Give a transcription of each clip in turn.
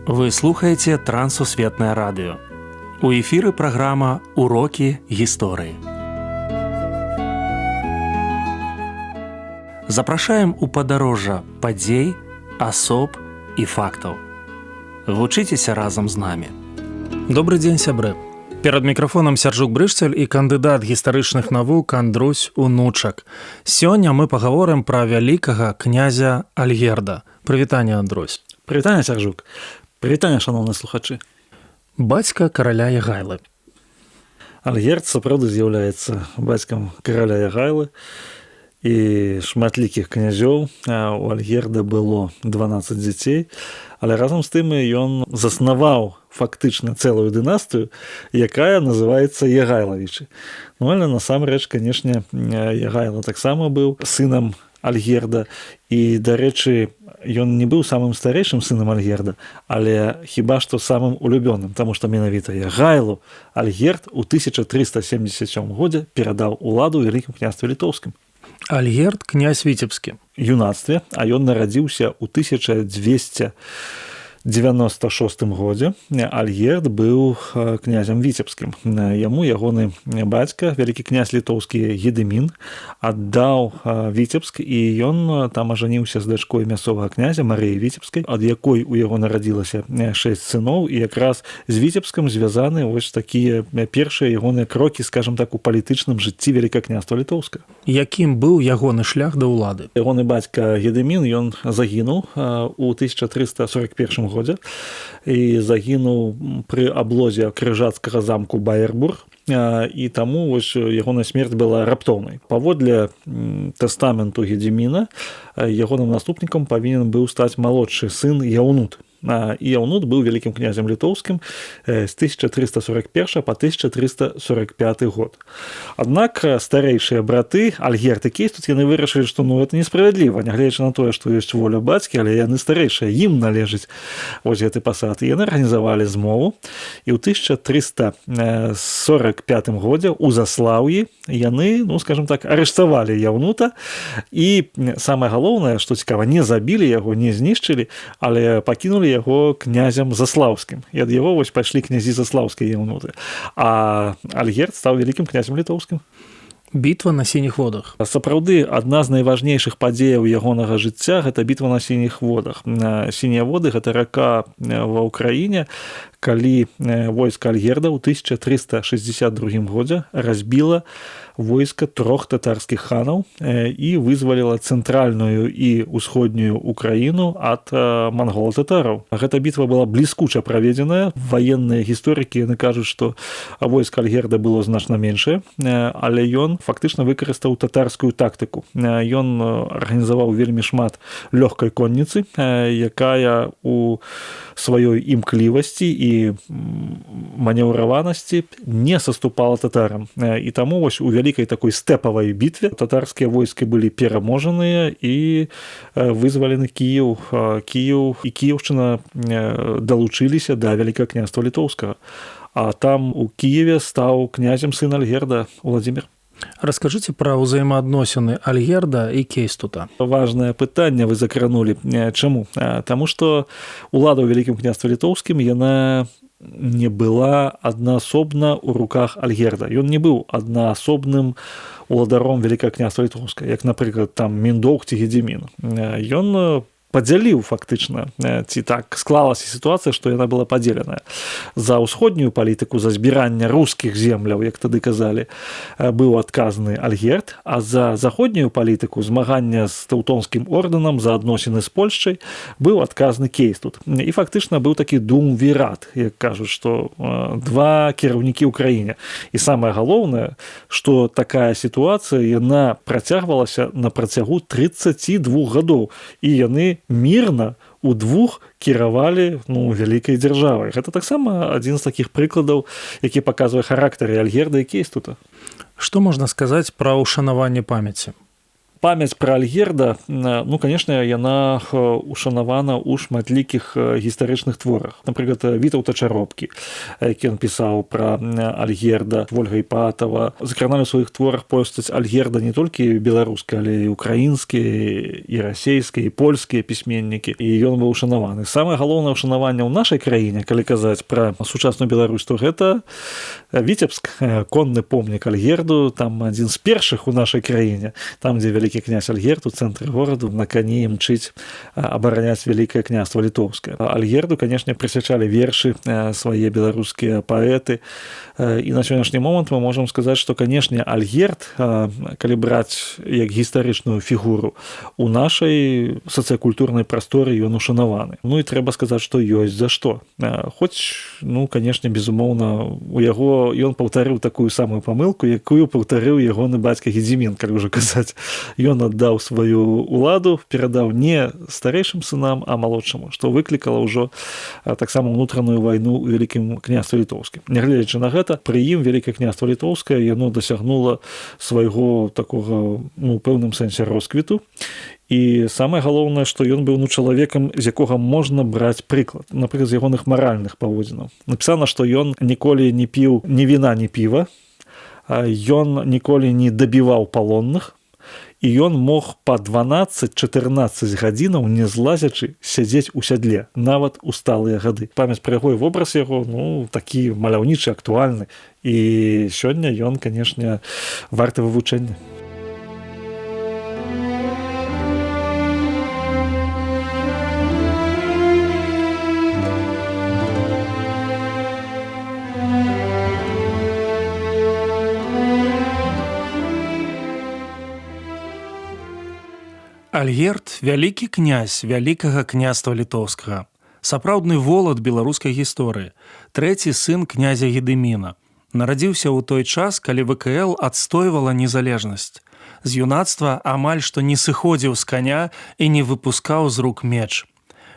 Вы слухаеце Трансусветнае радыё. У эфіры праграма «Урокі гісторыі». Запрашаем у падарожжа падзей, асоб і фактаў. Вучыцеся разам з намі. Добрый дзень, сябры. Перад мікрафонам Сяржук Брышцель і кандыдат гістарычных навук Андрусь Унучак. Сёння мы пагаворым пра вялікага князя Альгерда. Прывітанне, Андрусь. Прывітанне, Сяржук. Прывітанне, шаноўныя слухачы. Бацька караля Ягайлы. Альгерд сапраўды з'яўляецца бацькам караля Ягайлы і шматлікіх князёў. У Альгерда было 12 дзяцей, але разам з тым ён заснаваў фактычна цэлую дынастыю, якая называецца Ягайлавічы. Ну, але насамрэч, канешне, Ягайла таксама быў сынам Альгерда, і, дарэчы, ён не быў самым старэйшым сынам Альгерда, але хіба што самым улюбёным, таму што менавіта Ягайлу Альгерд у 1377 годзе перадаў уладу вялікім княстве літоўскім. Альгерд князь віцебскі. Юнацтве, а ён нарадзіўся ў 1296 годзе. Альгерд быў князем віцебскім. Яму ягоны бацька, вялікі князь літоўскі Гедымін, аддаў Віцебск, і ён там ажаніўся з дачкой мясцовага князя Марыі Віцебскай, ад якой у яго нарадзілася 6 сыноў, і якраз з Віцебскам звязаны вось такія першыя ягоныя крокі, скажам так, у палітычным жыцці вялікага княства літоўскага. Якім быў ягоны шлях да ўлады? Ягоны бацька Гедымін, ён загінуў у 1341 годзе і загінуў пры аблозе крыжацкага замку Баярбург, і таму вось ягоная смерць была раптоўнай. Паводле тэстаменту Гедыміна ягоным наступнікам павінен быў стаць малодшы сын Яўнут. І Яўнут быў вялікім князем літоўскім з 1341 па 1345 год. Аднак старэйшыя браты Альгерд і Кейстут, яны вырашылі, што гэта несправядліва, нягледзячы на тое, што ёсць воля бацькі, але яны старэйшыя, ім належыць вось гэты пасад. І яны арганізавалі змову, і ў 1345 годзе ў Заслаўі яны, скажам так, арыштавалі Яўнута, і самае галоўнае, што цікава, не забілі яго, не знішчылі, але пакінулі яго князем Заслаўскім. І ад яго вось пайшлі князі Заслаўскія Яўнуты. А Альгерд стаў вялікім князем літоўскім. Бітва на сініх водах. Сапраўды, адна з найважнейшых падзеяў ягонага жыцця – гэта бітва на сініх водах. Сінія воды – гэта рака ва ўкраіне, калі войска Альгерда ў 1362 годзе разбіла войска 3 татарскіх ханаў і вызваліла цэнтральную і ўсходнюю Украіну ад монгола-татараў. Гэта бітва была бліскуча праведзеная. Ваенныя гісторыкі яны кажуць, што войска Альгерда было значна меншае, але ён фактычна выкарыстаў татарскую тактыку. Ён арганізаваў вельмі шмат лёгкай конніцы, якая у сваёй імклівасці і манеўраванасці не саступала татарам. І таму вось у вялікай такой стэпавай бітве татарскія войскі былі пераможаныя і вызвалены Кіеў. Кіеў і Кіеўшчына далучыліся да вялікага княства літоўскага. А там у Кіеве стаў князем сын Альгерда Уладзімір. Раскажыце пра ўзаемаадносіны Альгерда і Кейстута. Важнае пытанне вы закранулі. Чаму? Таму што ўлада ў вялікім княстве літоўскім, яна не была аднаасобна ў руках Альгерда. Ён не быў аднаасобным уладаром вялікага княства літоўскага, як, напрыклад, там Міндоўг ці Гедзімін. Ён падзяліў фактычна, ці так склалася сітуацыя, што яна была падзеленая. За ўсходнюю палітыку, за збіранне рускіх земляў, як тады казалі, быў адказны Альгерд, а за заходнюю палітыку, змагання з Тэўтонскім ордэнам, за адносіны з Польшчай, быў адказны Кейстут. І фактычна быў такі думвірат, як кажуць, што два кіраўнікі ў краіне. І самае галоўнае, што такая сітуацыя, яна працягвалася на працягу 32 гадоў, і яны мірна удвух кіравалі вялікай дзяржавай. Гэта таксама адзін з такіх прыкладаў, які паказвае характар Альгерда і Кейстута. Што можна сказаць пра ўшанаванне памяці? Памяць пра Альгерда, ну, канешне, яна ушанавана ў шматлікіх гістарычных творах. Напрыклад, Вітаўта Чаропкі, які ён пісаў пра Альгерда, Вольга Іпатава. Закраналі ў сваіх творах постаць Альгерда не толькі беларускія, але і украінскія, і расейскія, і польскія пісьменнікі. І ён быў ушанаваны. Самае галоўнае ушанаванне ў нашай краіне, калі казаць пра сучасную Беларусь, то гэта Віцебск, конны помнік Альгерду, там адзін з першых у нашай краіне, там, дзе вялікі князь Альгерд у цэнтры гораду на кані імчыць абараняць вялікае княства літоўскае. Альгерду, канешне, прысвячалі вершы свае беларускія паэты. І на сённяшні момант мы можам сказаць, што, канешне, Альгерд, калі браць як гістарычную фігуру, у нашай сацыякультурнай прасторы ён ушанаваны. Ну і трэба сказаць, што ёсць за што. Хоць, ну, канешне, безумоўна, у яго ён паўтарыў такую самую памылку, якую паўтарыў ягоны бацька Гедзімін, калі ўжо казаць. Ён аддаў сваю уладу, перадаў не старэйшым сынам, а малодшаму, што выклікала ўжо таксама ўнутраную вайну ў вялікім княстве літоўскім. Нягледзячы на гэта, пры ім вялікае княства літоўскае яно дасягнула свайго такога, ну, пэўным сэнсе росквіту. І самае галоўнае, што ён быў, ну, чалавекам, з якога можна браць прыклад, напрыклад, з ягоных маральных паводзінаў. Напісана, што ён ніколі не піў ні віна, ні піва, ён ніколі не дабіваў палонных, і ён мог па 12-14 гадзінаў, не злазячы, сядзець у сядле, нават у сталыя гады. Памяць пра яго і вобраз яго, ну, такі маляўнічы, актуальны. І сёння ён, канешне, варты вывучэння. Альгерд – вялікі князь вялікага княства літоўскага, сапраўдны волат беларускай гісторыі, трэці сын князя Гедыміна. Нарадзіўся ў той час, калі ВКЛ адстойвала незалежнасць. З юнацтва амаль што не сыходзіў з каня і не выпускаў з рук меч.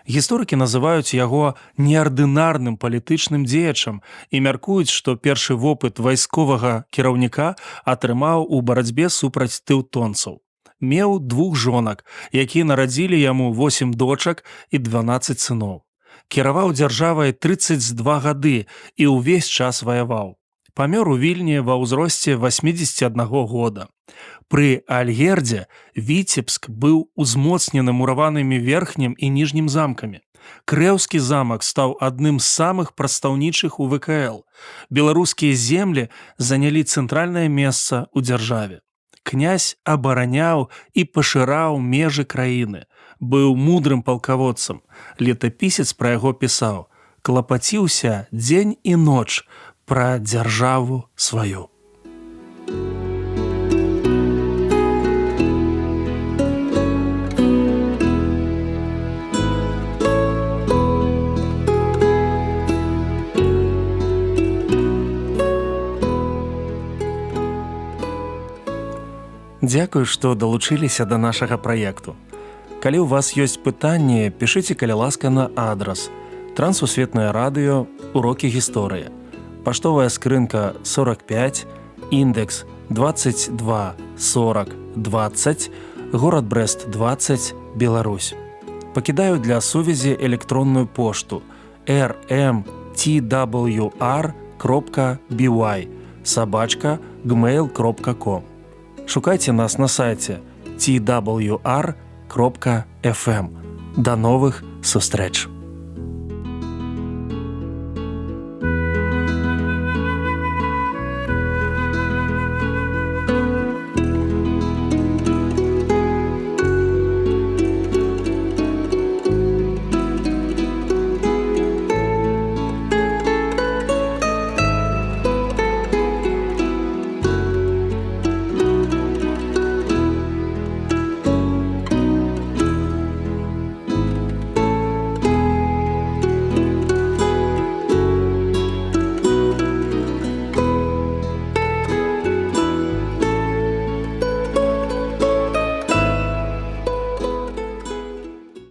Гісторыкі называюць яго неардынарным палітычным дзеячам і мяркуюць, што першы вопыт вайсковага кіраўніка атрымаў у барацьбе супраць тэўтонцаў. Меў 2 жонак, якія нарадзілі яму 8 дочак і 12 сыноў. Кіраваў дзяржавай 32 гады і ўвесь час ваяваў. Памёр у Вільні ва ўзросце 81 года. Пры Альгердзе Віцебск быў узмоцнены мураванымі верхнім і ніжнім замкамі. Крэўскі замак стаў адным з самых прадстаўнічых у ВКЛ. Беларускія землі занялі цэнтральнае месца ў дзяржаве. Князь абараняў і пашыраў межы краіны, быў мудрым палкаводцам. Летапісец пра яго пісаў: «Клапаціўся дзень і ноч пра дзяржаву сваю». Дзякую, што далучыліся да нашага праекту. Калі ў вас ёсць пытанні, пішыце, каля ласка, на адрас Трансусветнае радыё, урокі гісторыі. Паштовая скрынка 45, індекс 22 40 20, горад Брэст 20, Беларусь. Пакідаю для сувязі электронную пошту rmtwr.by@gmail.com. Шукайце нас на сайце twr.fm. До новых сустрэч!